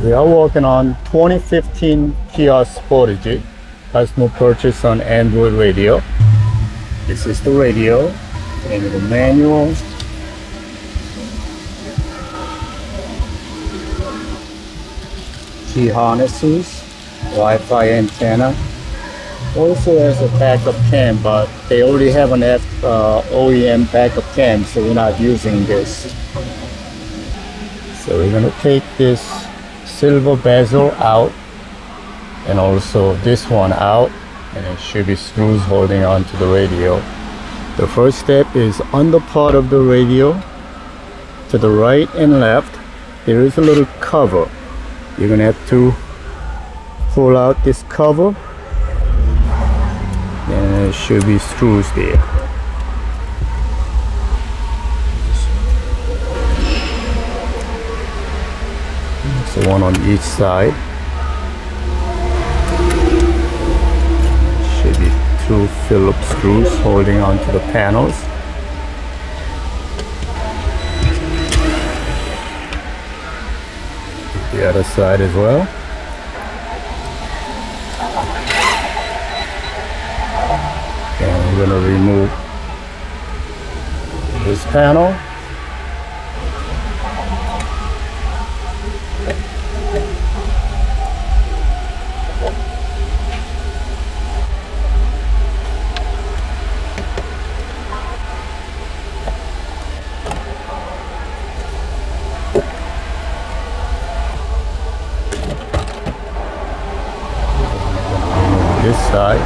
We are working on 2015 Kia Sportage. Customer purchase on Android radio. This is the radio and the manual. Key harnesses, Wi-Fi antenna. Also has a backup cam, but they already have an OEM backup cam, so we're not using this. So we're gonna take this silver bezel out and also this one out, and it should be screws holding on to the radio. The first step is on the part of the radio to the right and left. There is a little cover. You're gonna have to pull out this cover, and there should be screws there. So one on each side. Should be two Phillips screws holding onto the panels. The other side as well. And we're going to remove this panel. This side.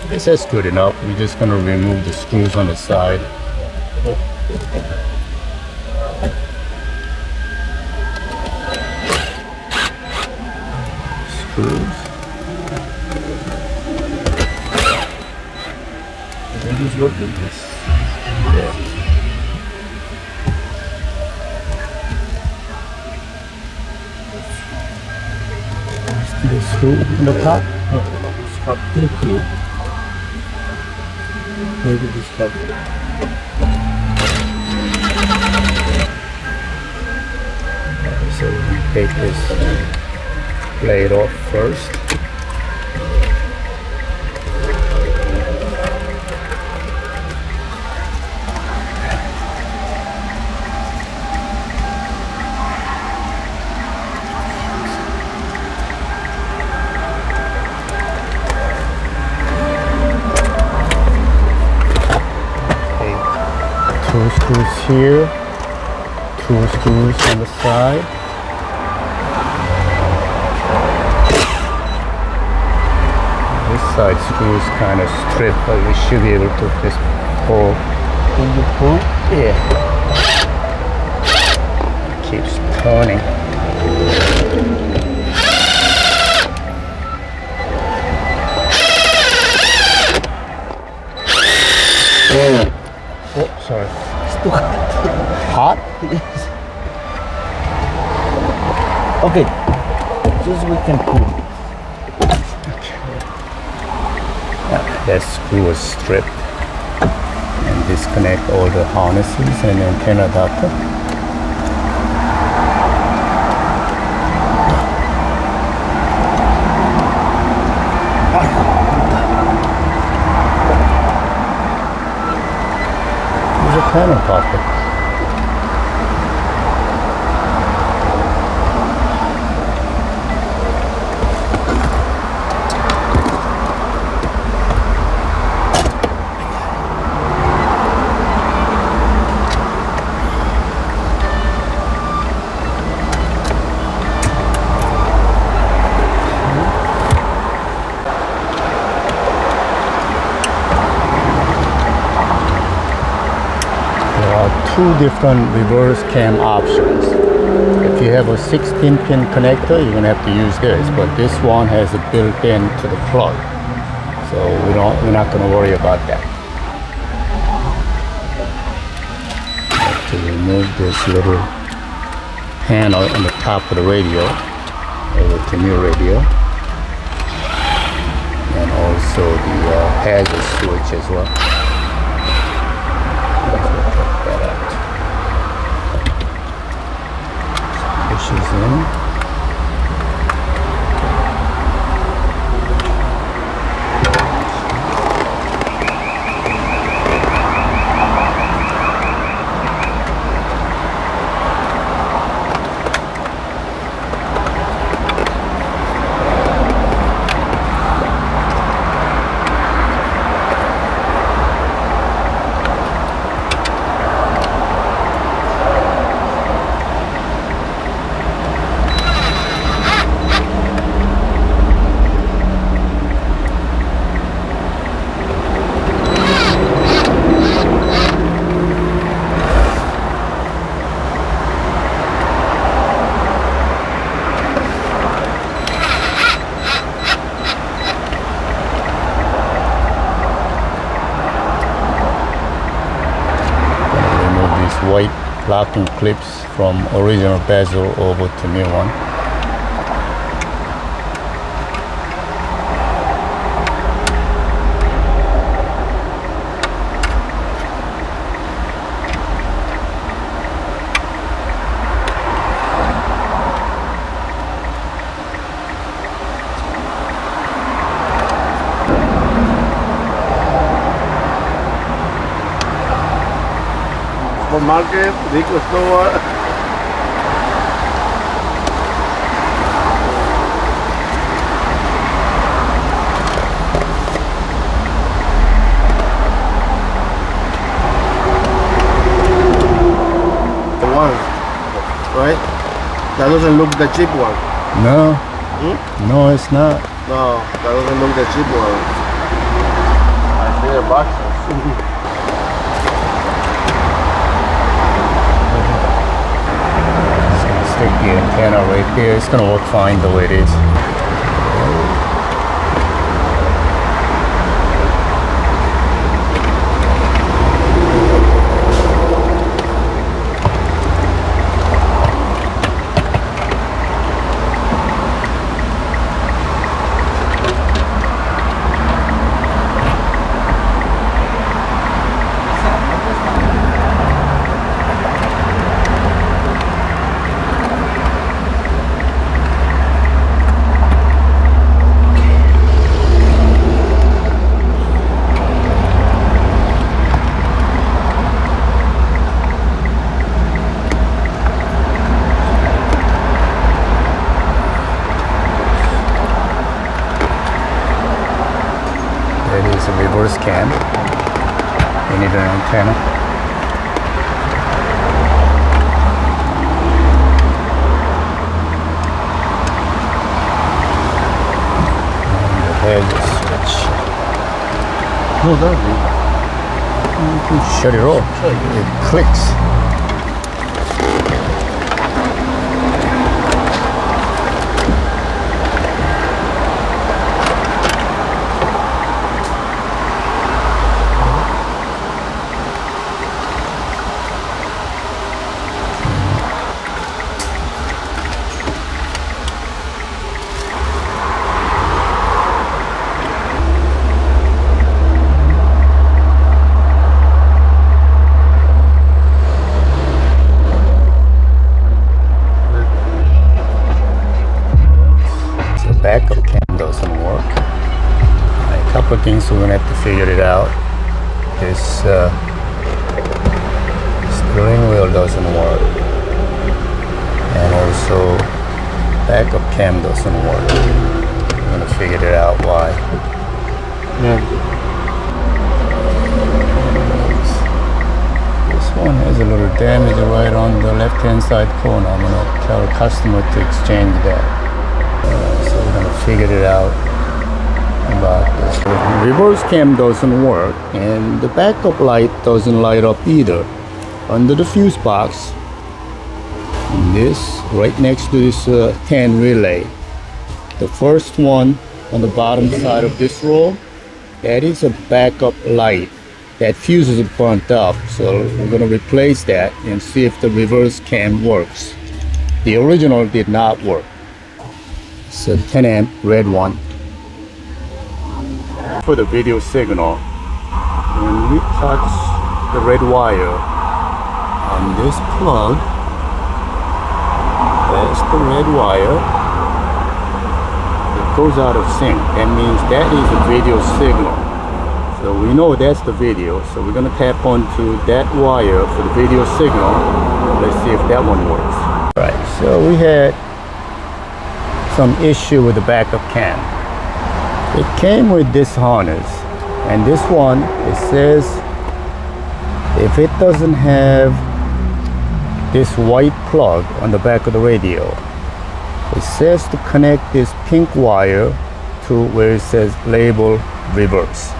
This is good enough. We're just going to remove the screws on the side. Screws. And just look at this. Yeah. The screw in the top. Thank you. Maybe this cover. So we take this blade off first. Two screws here, two screws on the side. This side screw is kind of stripped, but we should be able to just pull. Can you pull? Yeah. It keeps turning. Oh, sorry. Hot? Yes. Okay. Just we can pull. Okay. That screw is stripped. And disconnect all the harnesses and antenna adapter. There's a panel pocket. two different reverse cam options. If you have a 16-pin connector, you're gonna have to use this, but this one has it built in to the plug, so we're not gonna worry about that. To remove this little panel on the top of the radio over to new radio, and also the hazard switch as well. Pushes in. White locking clips from original bezel over to new one. Market, liquor store. The one, right? That doesn't look the cheap one. No, no, it's not. No, that doesn't look the cheap one. I see the boxes. Stick the antenna right there. It's gonna work fine the way it is. It's a reverse cam. You need an antenna. And the hazard switch. No, that's You can shut it off. It clicks. Backup cam doesn't work. A couple of things we're gonna have to figure it out. This steering wheel doesn't work, and also backup cam doesn't work. We're gonna figure it out why. yeah. This one has a little damage right on the left-hand side corner. I'm gonna tell the customer to exchange that. So we're gonna figure it out about this. The reverse cam doesn't work, and the backup light doesn't light up either. under the fuse box. This right next to this 10 relay. The first one on the bottom side of this row, that is a backup light. That fuse is burnt up, so we're going to replace that and see if the reverse cam works. The original did not work. It's a 10 amp red one. For the video signal, when we touch the red wire on this plug, that's the red wire, it goes out of sync. That means that is a video signal. So we know that's the video, so we're going to tap onto that wire for the video signal. Let's see if that one works. Alright, so we had some issue with the backup cam. It came with this harness, and this one, it says if it doesn't have this white plug on the back of the radio, it says to connect this pink wire to where it says label reverse.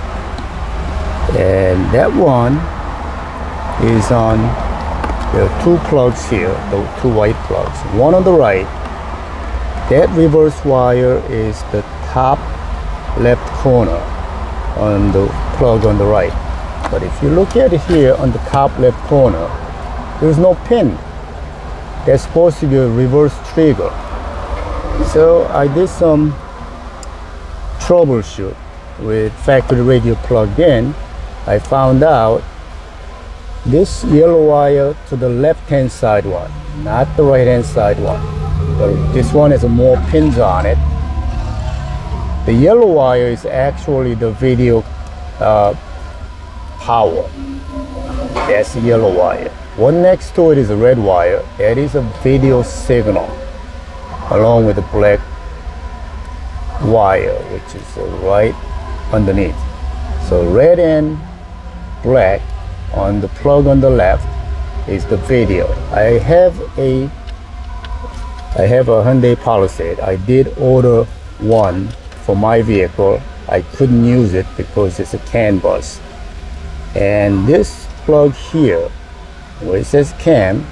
And that one is on, there are two plugs here, the two white plugs. One on the right, that reverse wire is the top left corner on the plug on the right. But if you look at it here on the top left corner, there's no pin. That's supposed to be a reverse trigger. So I did some troubleshoot with factory radio plugged in. I found out this yellow wire to the left hand side one, not the right hand side one. But this one has more pins on it. The yellow wire is actually the video power. That's the yellow wire. One next to it is a red wire. That is a video signal, along with the black wire, which is right underneath. So red and black on the plug on the left is the video. I have a Hyundai Palisade. I did order one for my vehicle. I couldn't use it because it's a CAN bus. And this plug here, where it says CAM,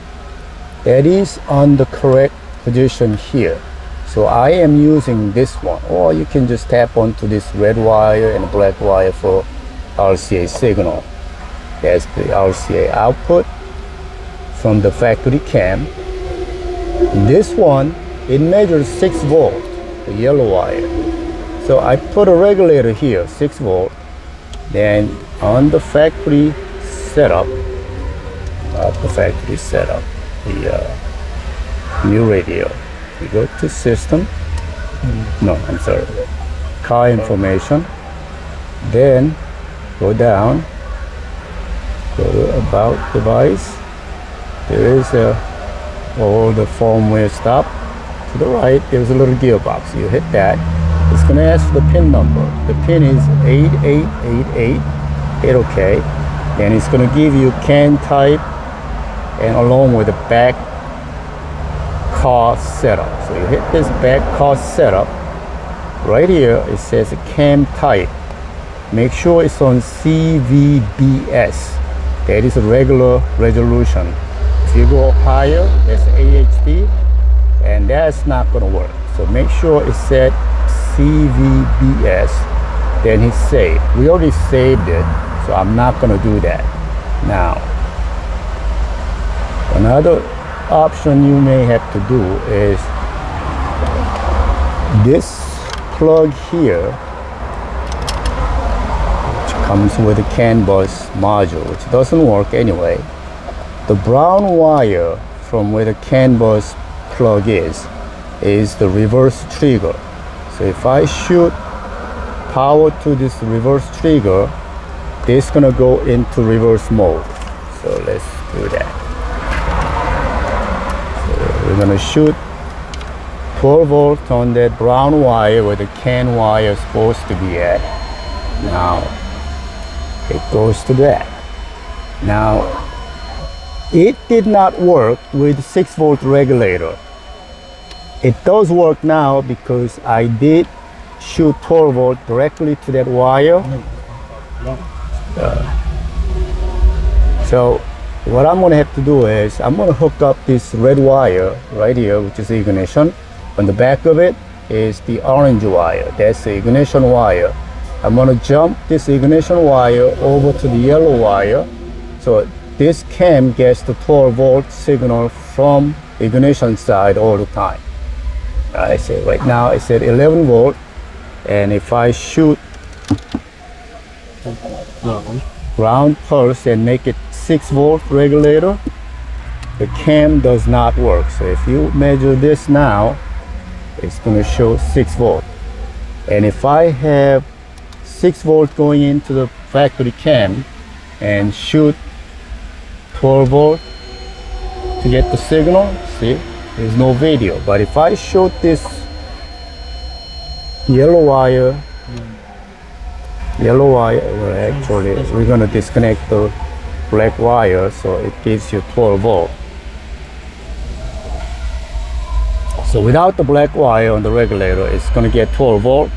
that is on the correct position here. So I am using this one, or you can just tap onto this red wire and black wire for RCA signal. That's the RCA output from the factory cam. This one, it measures 6 volt, the yellow wire. So I put a regulator here, 6 volt. Then on the factory setup, the new radio, you go to system, car information, then go down, go to about device. There is all the firmware stop. To the right, there's a little gearbox. You hit that. It's going to ask for the pin number. The pin is 8888. Hit OK. And it's going to give you CAN type and along with the back car setup. So you hit this back car setup. Right here, it says CAM type. Make sure it's on CVBS. That is a regular resolution. If you go higher, that's AHD, and that's not going to work. So make sure it's set CVBS, then hit save. We already saved it, so I'm not going to do that. Now, another option you may have to do is this plug here, which comes with a CAN bus module, which doesn't work anyway. The brown wire from where the CAN bus plug is the reverse trigger. So if I shoot power to this reverse trigger, this is gonna go into reverse mode. So let's do that. So we're gonna shoot 12 volt on that brown wire where the CAN wire is supposed to be at. Now it goes to that. Now it did not work with 6 volt regulator. It does work now because I did shoot 12 volt directly to that wire. So What I'm gonna have to do is I'm gonna hook up this red wire right here, which is the ignition. On the back of it is the orange wire. That's the ignition wire. I'm gonna jump this ignition wire over to the yellow wire. So this cam gets the 12-volt signal from ignition side all the time. I say right now it's at 11 volt, and if I shoot ground pulse and make it 6-volt regulator, the cam does not work. So if you measure this now, it's going to show 6 volt. And if I have 6 volt going into the factory cam and shoot 12 volt to get the signal, see, there's no video. But if I shoot this yellow wire, well, actually we're going to disconnect the black wire, so it gives you 12 volt. So without the black wire on the regulator, it's going to get 12 volt,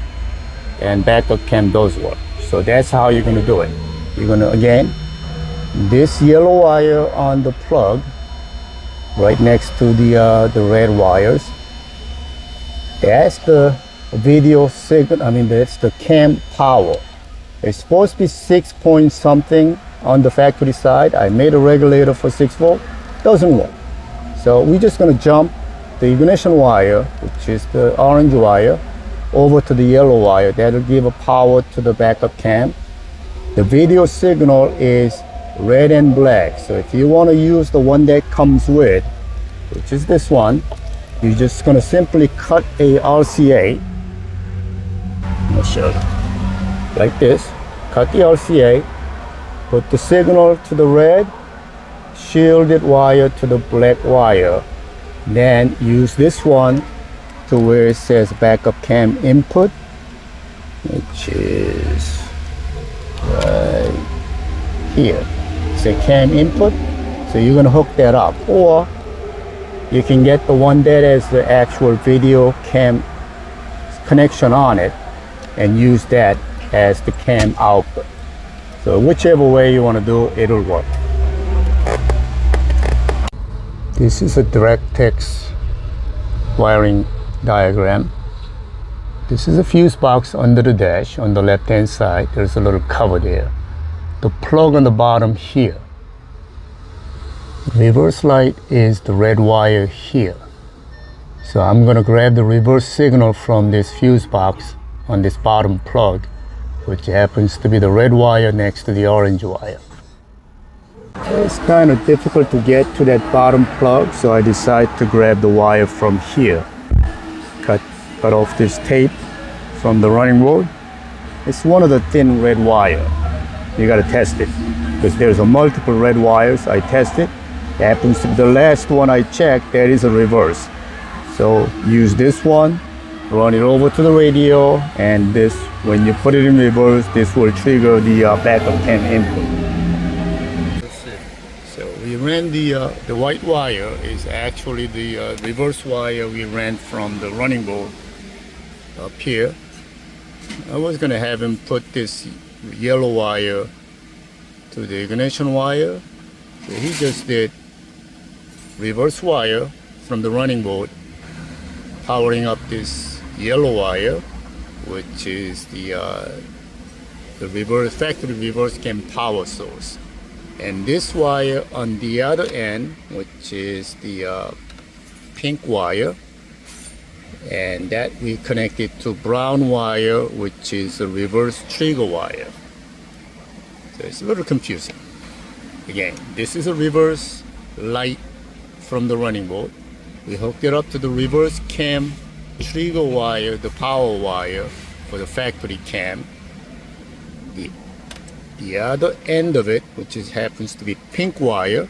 and backup cam does work. So that's how you're going to do it. You're going to, again, this yellow wire on the plug right next to the red wires, that's the video signal. I mean, that's the cam power. It's supposed to be 6 point something on the factory side. I made a regulator for 6 volt, doesn't work. So we're just going to jump the ignition wire, which is the orange wire, over to the yellow wire. That'll give a power to the backup cam. The video signal is red and black. So if you want to use the one that comes with, which is this one, you're just going to simply cut a RCA. I'll show you. Like this. Cut the RCA, put the signal to the red, shielded wire to the black wire. Then use this one to where it says backup cam input, which is right here. It's a cam input. So you're going to hook that up. Or you can get the one that has the actual video cam connection on it and use that as the cam output. So whichever way you want to do, it'll work. This is a DirectX wiring diagram. This is a fuse box under the dash. On the left hand side, there's a little cover there. The plug on the bottom here. Reverse light is the red wire here. So I'm going to grab the reverse signal from this fuse box on this bottom plug, which happens to be the red wire next to the orange wire. It's kind of difficult to get to that bottom plug, so I decided to grab the wire from here. Cut off this tape from the running board. It's one of the thin red wire. You got to test it because there's a multiple red wires. I tested. It happens to be the last one I checked. There is a reverse. So use this one, run it over to the radio, and this, when you put it in reverse, this will trigger the backup cam input. So we ran the white wire is actually the reverse wire we ran from the running board up here. I was going to have him put this yellow wire to the ignition wire. So he just did reverse wire from the running board, powering up this yellow wire, which is the reverse factory reverse cam power source. And this wire on the other end, which is the pink wire, and that we connected to brown wire, which is a reverse trigger wire. So it's a little confusing. Again, this is a reverse light from the running board. We hooked it up to the reverse cam trigger wire, the power wire for the factory cam. The other end of it, which happens to be pink wire,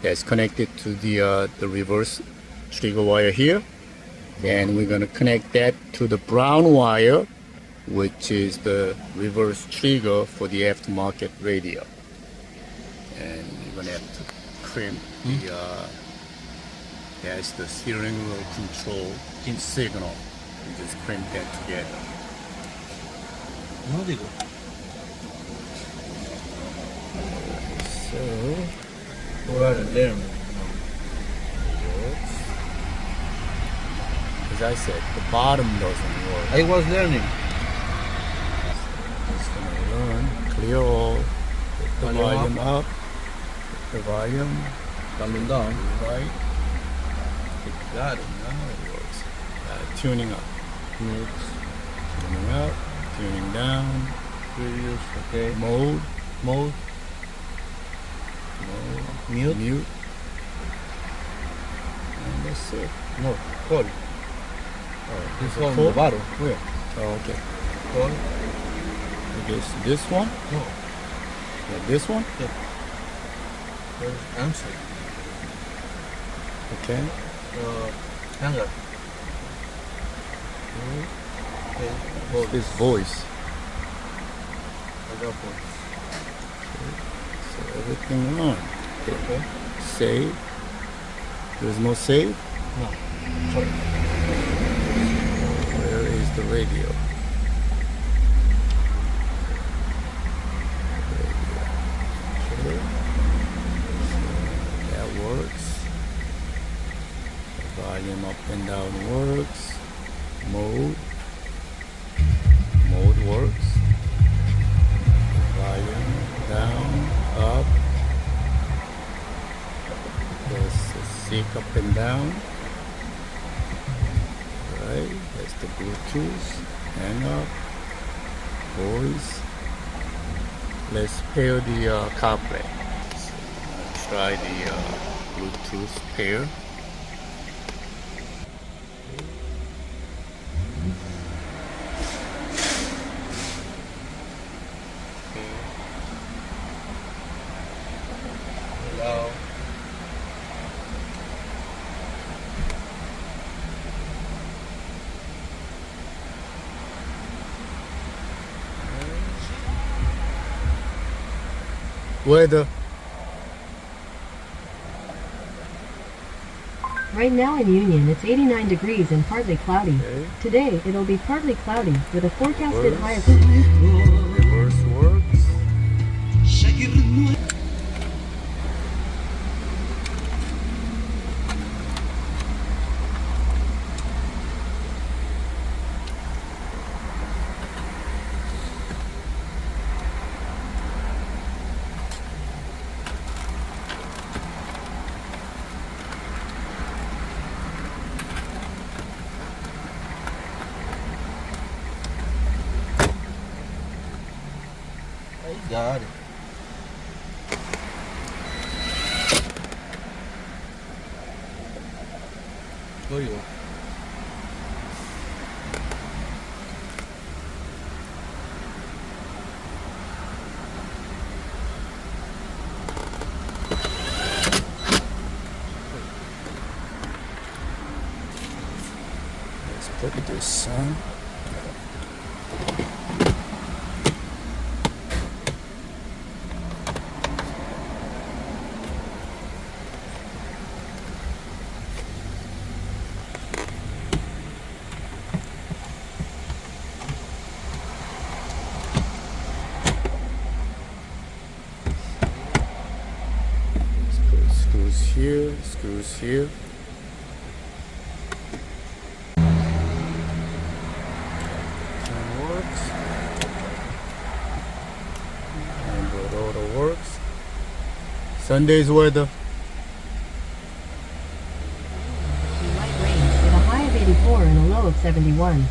that's connected to the reverse trigger wire here. And we're going to connect that to the brown wire, which is the reverse trigger for the aftermarket radio. And we're going to have to crimp that's the steering wheel control signal. We just crimp that together. So Learn. As I said, the bottom doesn't work. I was learning. Just gonna learn. Clear all. Put the volume up. Put the volume Coming down. right. Got it. Now it works. Tuning up. Tuning up. Tuning down. Previous. Okay. Mode. Mode. Mute. Mute. And that's it. No. Call. Oh, This a one. call? The bottom. Where? Oh, okay. Call. I guess this one? No. Yeah, this one? There's answer. Okay. Hanger. Okay. Hold. This voice. I got voice. So everything on. Okay. Save. There's no save? No. Sorry. Where is the radio? Okay. So that works. The volume up and down works. Mode. Mode works. Volume down, up. There's a seek up and down. Right, that's the Bluetooth. Hang up. Voice. Let's pair the Carplay. So, try the Bluetooth pair. Hello. Weather. Right now in Union, it's 89 degrees and partly cloudy. Okay. Today, it'll be partly cloudy with a forecasted high of... Reverse works. I got it. Go you. Let's put this on. Screws here, screws here. And works. Android Auto works. Sunday's weather. Light rain with a high of 84 and a low of 71.